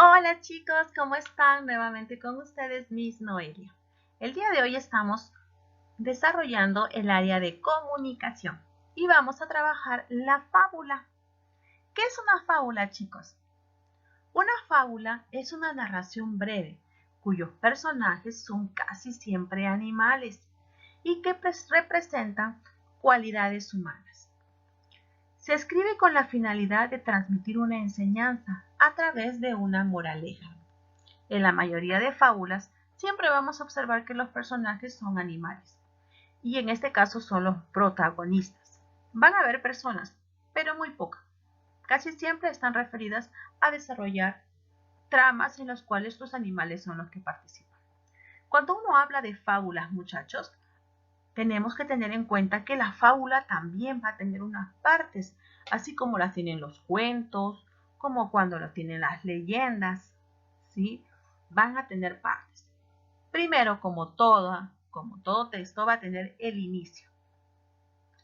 Hola chicos, ¿cómo están? Nuevamente con ustedes, Miss Noelia. El día de hoy estamos desarrollando el área de comunicación y vamos a trabajar la fábula. ¿Qué es una fábula, chicos? Una fábula es una narración breve cuyos personajes son casi siempre animales y que representan cualidades humanas. Se escribe con la finalidad de transmitir una enseñanza a través de una moraleja. En la mayoría de fábulas siempre vamos a observar que los personajes son animales y en este caso son los protagonistas. Van a haber personas, pero muy pocas. Casi siempre están referidas a desarrollar tramas en las cuales los animales son los que participan. Cuando uno habla de fábulas, muchachos, tenemos que tener en cuenta que la fábula también va a tener unas partes, así como las tienen los cuentos, como cuando lo tienen las leyendas, ¿sí? Van a tener partes. Primero, como todo texto, va a tener el inicio.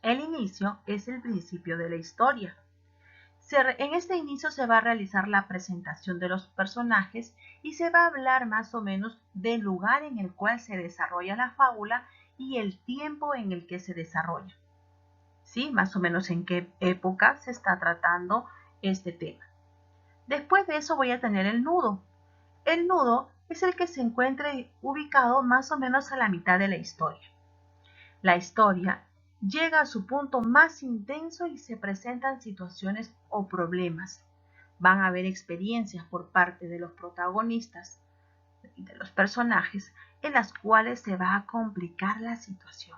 El inicio es el principio de la historia. En este inicio se va a realizar la presentación de los personajes y se va a hablar más o menos del lugar en el cual se desarrolla la fábula y el tiempo en el que se desarrolla. ¿Sí? Más o menos en qué época se está tratando este tema. Después de eso voy a tener el nudo. El nudo es el que se encuentra ubicado más o menos a la mitad de la historia. La historia llega a su punto más intenso y se presentan situaciones o problemas. Van a haber experiencias por parte de los protagonistas y de los personajes en las cuales se va a complicar la situación,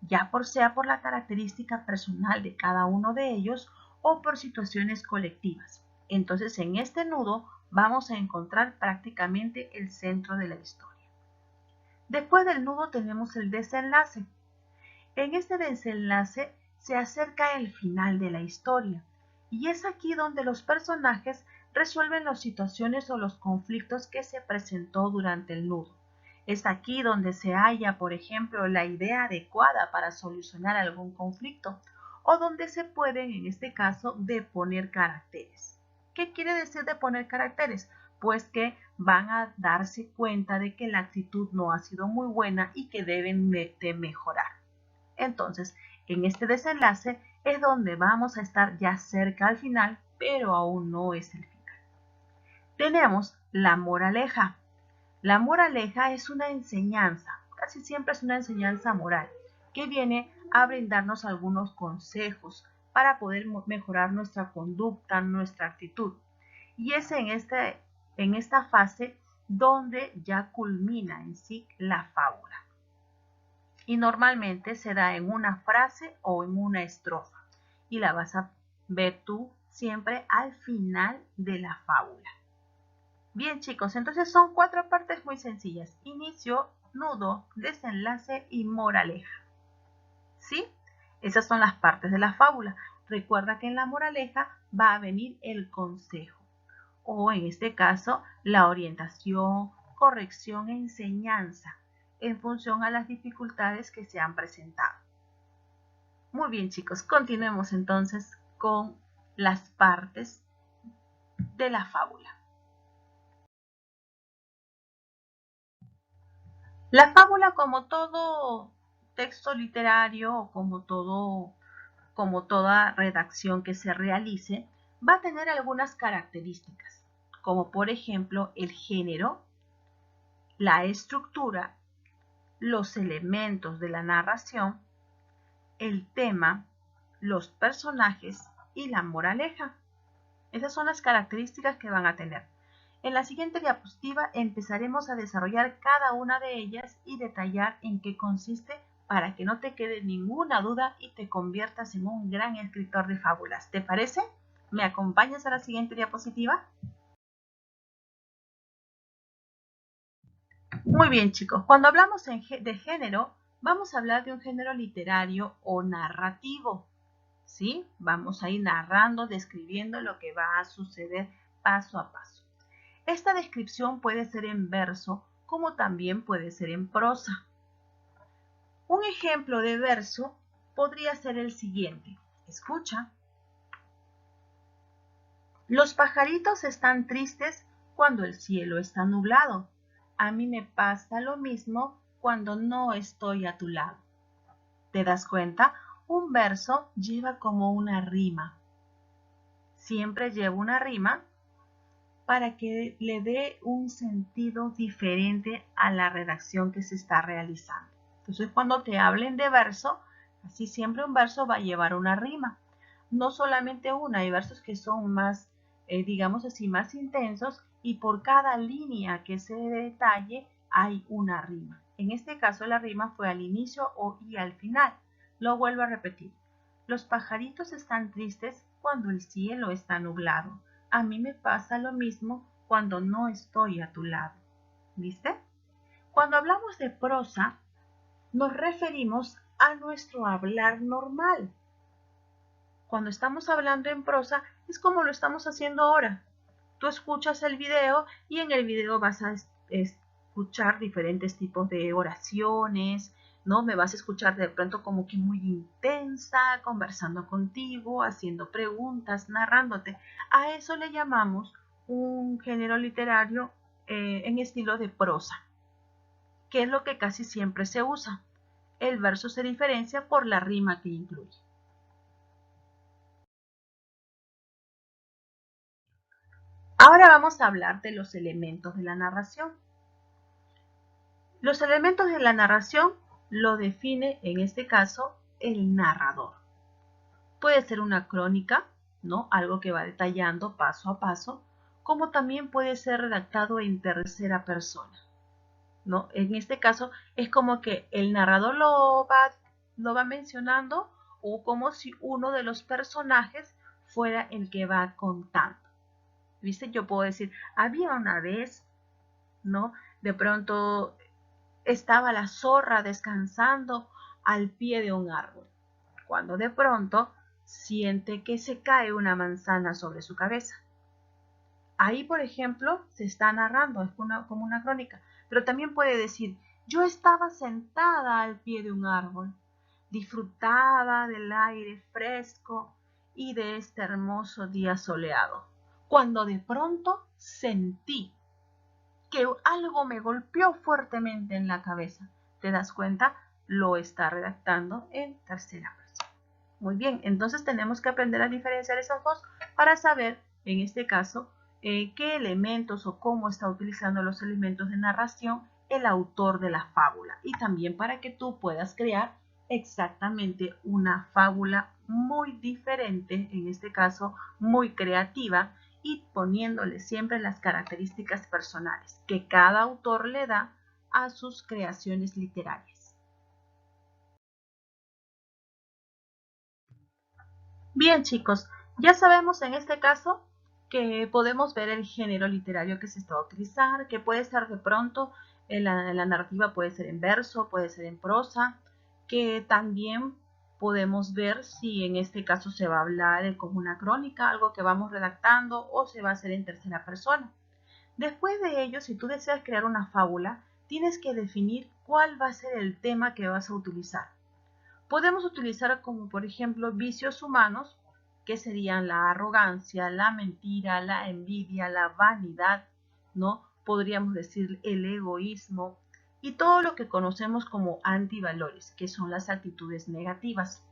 ya sea por la característica personal de cada uno de ellos o por situaciones colectivas. Entonces, en este nudo vamos a encontrar prácticamente el centro de la historia. Después del nudo tenemos el desenlace. En este desenlace se acerca el final de la historia y es aquí donde los personajes resuelven las situaciones o los conflictos que se presentó durante el nudo. Es aquí donde se halla, por ejemplo, la idea adecuada para solucionar algún conflicto o donde se pueden, en este caso, deponer caracteres. ¿Qué quiere decir deponer caracteres? Pues que van a darse cuenta de que la actitud no ha sido muy buena y que deben de mejorar. Entonces, en este desenlace es donde vamos a estar ya cerca al final, pero aún no es el final. Tenemos la moraleja. La moraleja es una enseñanza, casi siempre es una enseñanza moral, que viene a brindarnos algunos consejos para poder mejorar nuestra conducta, nuestra actitud. Y es en esta fase donde ya culmina en sí la fábula. Y normalmente se da en una frase o en una estrofa. Y la vas a ver tú siempre al final de la fábula. Bien chicos, entonces son 4 partes muy sencillas. Inicio, nudo, desenlace y moraleja. ¿Sí? Esas son las partes de la fábula. Recuerda que en la moraleja va a venir el consejo. O en este caso, la orientación, corrección e enseñanza en función a las dificultades que se han presentado. Muy bien chicos, continuemos entonces con las partes de la fábula. La fábula, como todo texto literario o como toda redacción que se realice, va a tener algunas características, como por ejemplo el género, la estructura, los elementos de la narración, el tema, los personajes y la moraleja. Esas son las características que van a tener. En la siguiente diapositiva empezaremos a desarrollar cada una de ellas y detallar en qué consiste para que no te quede ninguna duda y te conviertas en un gran escritor de fábulas. ¿Te parece? ¿Me acompañas a la siguiente diapositiva? Muy bien chicos, cuando hablamos de género, vamos a hablar de un género literario o narrativo. ¿Sí? Vamos a ir narrando, describiendo lo que va a suceder paso a paso. Esta descripción puede ser en verso como también puede ser en prosa. Un ejemplo de verso podría ser el siguiente. Escucha. Los pajaritos están tristes cuando el cielo está nublado. A mí me pasa lo mismo cuando no estoy a tu lado. ¿Te das cuenta? Un verso lleva como una rima. Siempre lleva una rima para que le dé un sentido diferente a la redacción que se está realizando. Entonces, cuando te hablen de verso, así siempre un verso va a llevar una rima. No solamente una, hay versos que son más, digamos así, más intensos y por cada línea que se detalle hay una rima. En este caso la rima fue al inicio y al final. Lo vuelvo a repetir. Los pajaritos están tristes cuando el cielo está nublado. A mí me pasa lo mismo cuando no estoy a tu lado. ¿Viste? Cuando hablamos de prosa, nos referimos a nuestro hablar normal. Cuando estamos hablando en prosa, es como lo estamos haciendo ahora. Tú escuchas el video y en el video vas a escuchar diferentes tipos de oraciones, ¿no? Me vas a escuchar de pronto como que muy intensa, conversando contigo, haciendo preguntas, narrándote. A eso le llamamos un género literario en estilo de prosa, que es lo que casi siempre se usa. El verso se diferencia por la rima que incluye. Ahora vamos a hablar de los elementos de la narración. Los elementos de la narración lo define, en este caso, el narrador. Puede ser una crónica, ¿no? Algo que va detallando paso a paso, como también puede ser redactado en tercera persona, ¿no? En este caso es como que el narrador lo va mencionando o como si uno de los personajes fuera el que va contando. ¿Viste? Yo puedo decir, había una vez, ¿no? De pronto estaba la zorra descansando al pie de un árbol, cuando de pronto siente que se cae una manzana sobre su cabeza. Ahí, por ejemplo, se está narrando, es como una crónica, pero también puede decir, yo estaba sentada al pie de un árbol, disfrutaba del aire fresco y de este hermoso día soleado, cuando de pronto sentí que algo me golpeó fuertemente en la cabeza. ¿Te das cuenta? Lo está redactando en tercera persona. Muy bien, entonces tenemos que aprender a diferenciar esos dos para saber, en este caso, qué elementos o cómo está utilizando los elementos de narración el autor de la fábula. Y también para que tú puedas crear exactamente una fábula muy diferente, en este caso muy creativa, y poniéndole siempre las características personales que cada autor le da a sus creaciones literarias. Bien, chicos, ya sabemos en este caso que podemos ver el género literario que se está a utilizar, que puede ser de pronto, la narrativa puede ser en verso, puede ser en prosa, que también podemos ver si en este caso se va a hablar como una crónica, algo que vamos redactando, o se va a hacer en tercera persona. Después de ello, si tú deseas crear una fábula, tienes que definir cuál va a ser el tema que vas a utilizar. Podemos utilizar como por ejemplo vicios humanos, que serían la arrogancia, la mentira, la envidia, la vanidad, ¿no? Podríamos decir el egoísmo y todo lo que conocemos como antivalores, que son las actitudes negativas.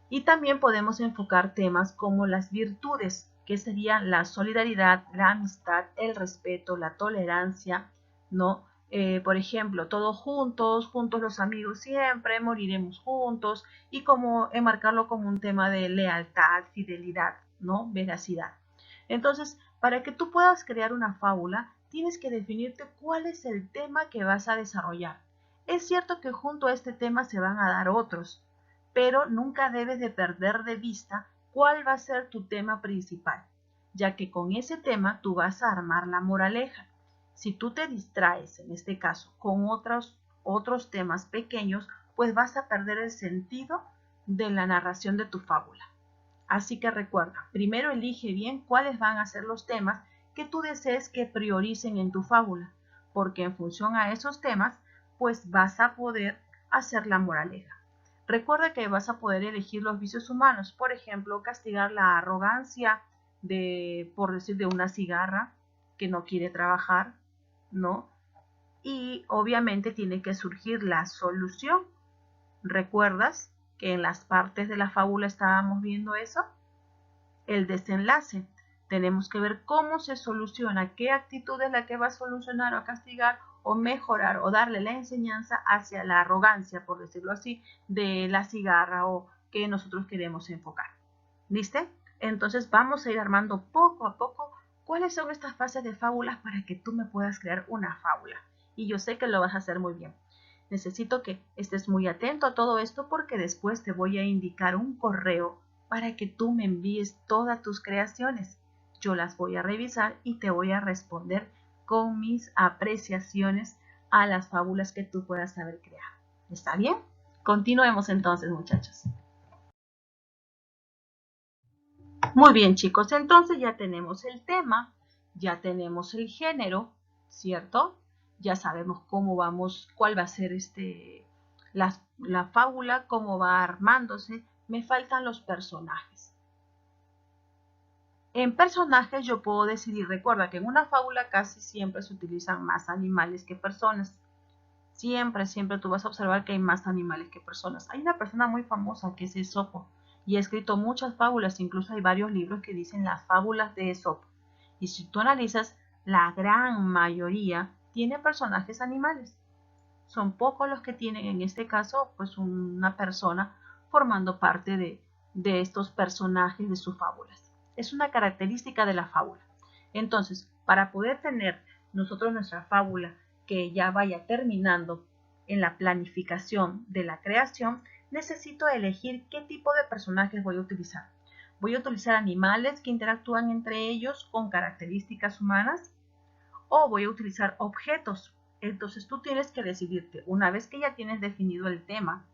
Y también podemos enfocar temas como las virtudes, que serían la solidaridad, la amistad, el respeto, la tolerancia, ¿no? Por ejemplo, todos juntos, juntos los amigos siempre, moriremos juntos, y como enmarcarlo como un tema de lealtad, fidelidad, ¿no? Veracidad. Entonces, para que tú puedas crear una fábula, tienes que definirte cuál es el tema que vas a desarrollar. Es cierto que junto a este tema se van a dar otros, pero nunca debes de perder de vista cuál va a ser tu tema principal, ya que con ese tema tú vas a armar la moraleja. Si tú te distraes, en este caso, con otros temas pequeños, pues vas a perder el sentido de la narración de tu fábula. Así que recuerda, primero elige bien cuáles van a ser los temas que tú desees que prioricen en tu fábula, porque en función a esos temas, pues vas a poder hacer la moraleja. Recuerda que vas a poder elegir los vicios humanos, por ejemplo, castigar la arrogancia por decir, de una cigarra, que no quiere trabajar, ¿no? Y obviamente tiene que surgir la solución. ¿Recuerdas que en las partes de la fábula estábamos viendo eso? El desenlace. Tenemos que ver cómo se soluciona, qué actitud es la que va a solucionar o a castigar o mejorar o darle la enseñanza hacia la arrogancia, por decirlo así, de la cigarra o que nosotros queremos enfocar. ¿Listo? Entonces vamos a ir armando poco a poco cuáles son estas fases de fábulas para que tú me puedas crear una fábula. Y yo sé que lo vas a hacer muy bien. Necesito que estés muy atento a todo esto porque después te voy a indicar un correo para que tú me envíes todas tus creaciones. Yo las voy a revisar y te voy a responder con mis apreciaciones a las fábulas que tú puedas haber creado. ¿Está bien? Continuemos entonces, muchachos. Muy bien, chicos, entonces ya tenemos el tema, ya tenemos el género, ¿cierto? Ya sabemos cómo vamos, cuál va a ser la fábula, cómo va armándose. Me faltan los personajes. En personajes yo puedo decidir, recuerda que en una fábula casi siempre se utilizan más animales que personas. Siempre tú vas a observar que hay más animales que personas. Hay una persona muy famosa que es Esopo y ha escrito muchas fábulas, incluso hay varios libros que dicen las fábulas de Esopo. Y si tú analizas, la gran mayoría tiene personajes animales. Son pocos los que tienen, en este caso, pues una persona formando parte de estos personajes de sus fábulas. Es una característica de la fábula. Entonces, para poder tener nosotros nuestra fábula que ya vaya terminando en la planificación de la creación, necesito elegir qué tipo de personajes voy a utilizar. Voy a utilizar animales que interactúan entre ellos con características humanas o voy a utilizar objetos. Entonces tú tienes que decidirte, una vez que ya tienes definido el tema,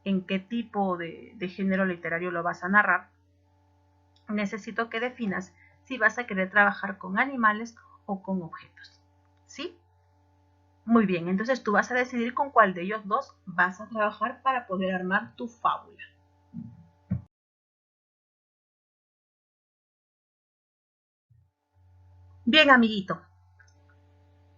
en qué tipo de género literario lo vas a narrar, necesito que definas si vas a querer trabajar con animales o con objetos. ¿Sí? Muy bien, entonces tú vas a decidir con cuál de ellos dos vas a trabajar para poder armar tu fábula. Bien, amiguito.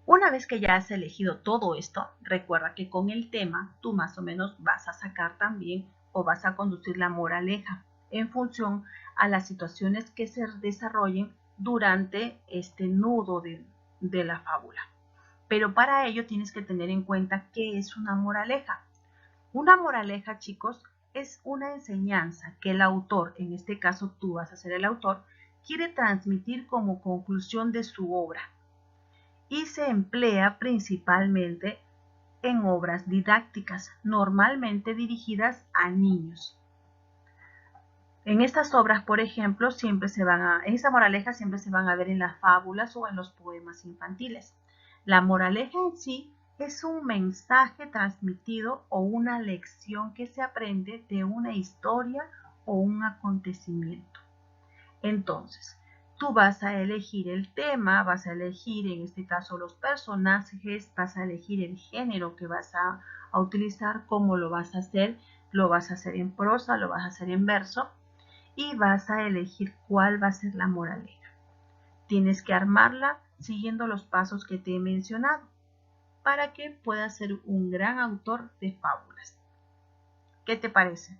Una vez que ya has elegido todo esto, recuerda que con el tema tú más o menos vas a sacar también o vas a conducir la moraleja en función a las situaciones que se desarrollen durante este nudo de la fábula. Pero para ello tienes que tener en cuenta qué es una moraleja. Una moraleja, chicos, es una enseñanza que el autor, en este caso tú vas a ser el autor, quiere transmitir como conclusión de su obra y se emplea principalmente en obras didácticas, normalmente dirigidas a niños. En estas obras, por ejemplo, en esa moraleja siempre se van a ver en las fábulas o en los poemas infantiles. La moraleja en sí es un mensaje transmitido o una lección que se aprende de una historia o un acontecimiento. Entonces, tú vas a elegir el tema, vas a elegir en este caso los personajes, vas a elegir el género que vas a utilizar, cómo lo vas a hacer en prosa, lo vas a hacer en verso y vas a elegir cuál va a ser la moraleja. Tienes que armarla siguiendo los pasos que te he mencionado para que puedas ser un gran autor de fábulas. ¿Qué te parece?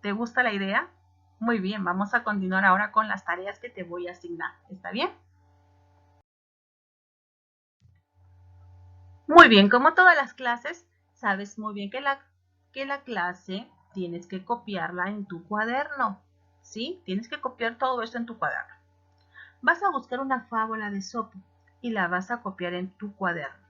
¿Te gusta la idea? Muy bien, vamos a continuar ahora con las tareas que te voy a asignar. ¿Está bien? Muy bien, como todas las clases, sabes muy bien que la clase tienes que copiarla en tu cuaderno. ¿Sí? Tienes que copiar todo esto en tu cuaderno. Vas a buscar una fábula de Esopo y la vas a copiar en tu cuaderno.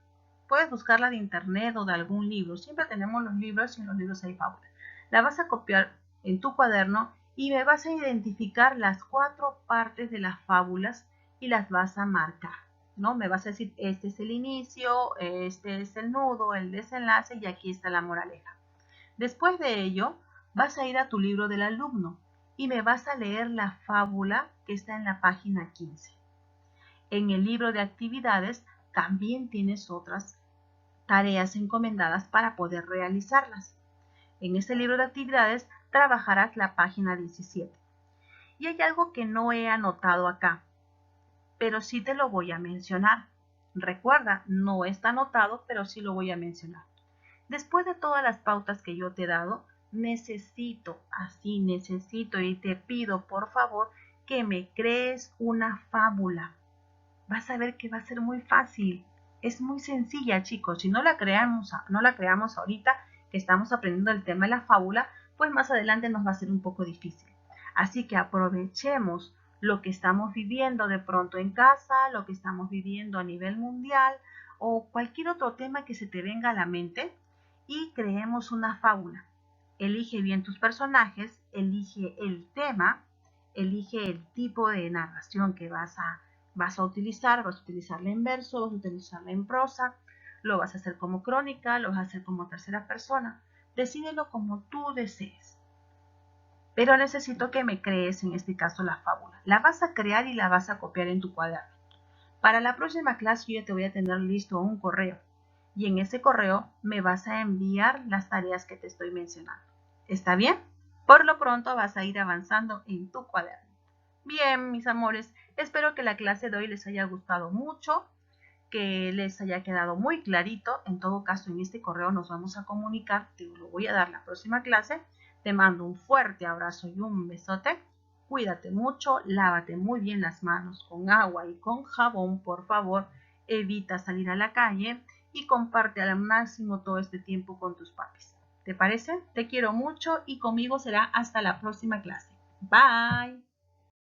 Puedes buscarla de internet o de algún libro. Siempre tenemos los libros y en los libros hay fábulas. La vas a copiar en tu cuaderno y me vas a identificar las 4 partes de las fábulas y las vas a marcar, ¿no? Me vas a decir, este es el inicio, este es el nudo, el desenlace y aquí está la moraleja. Después de ello, vas a ir a tu libro del alumno y me vas a leer la fábula que está en la página 15. En el libro de actividades también tienes otras tareas encomendadas para poder realizarlas. En este libro de actividades trabajarás la página 17. Y hay algo que no he anotado acá. pero sí te lo voy a mencionar. Recuerda, no está anotado, pero sí lo voy a mencionar. Después de todas las pautas que yo te he dado, necesito y te pido por favor que me crees una fábula. Vas a ver que va a ser muy fácil. Es muy sencilla, chicos. Si no la creamos ahorita que estamos aprendiendo el tema de la fábula, pues más adelante nos va a ser un poco difícil. Así que aprovechemos lo que estamos viviendo de pronto en casa, lo que estamos viviendo a nivel mundial o cualquier otro tema que se te venga a la mente y creemos una fábula. Elige bien tus personajes, elige el tema, elige el tipo de narración que vas a utilizarla en verso, vas a utilizarla en prosa, lo vas a hacer como crónica, lo vas a hacer como tercera persona. Decídelo como tú desees. Pero necesito que me crees en este caso la fábula. La vas a crear y la vas a copiar en tu cuaderno. Para la próxima clase yo te voy a tener listo un correo y en ese correo me vas a enviar las tareas que te estoy mencionando. ¿Está bien? Por lo pronto vas a ir avanzando en tu cuaderno. Bien, mis amores, espero que la clase de hoy les haya gustado mucho, que les haya quedado muy clarito. En todo caso, en este correo nos vamos a comunicar, te lo voy a dar la próxima clase. Te mando un fuerte abrazo y un besote. Cuídate mucho, lávate muy bien las manos con agua y con jabón, por favor. Evita salir a la calle y comparte al máximo todo este tiempo con tus papis. ¿Te parece? Te quiero mucho y conmigo será hasta la próxima clase. Bye.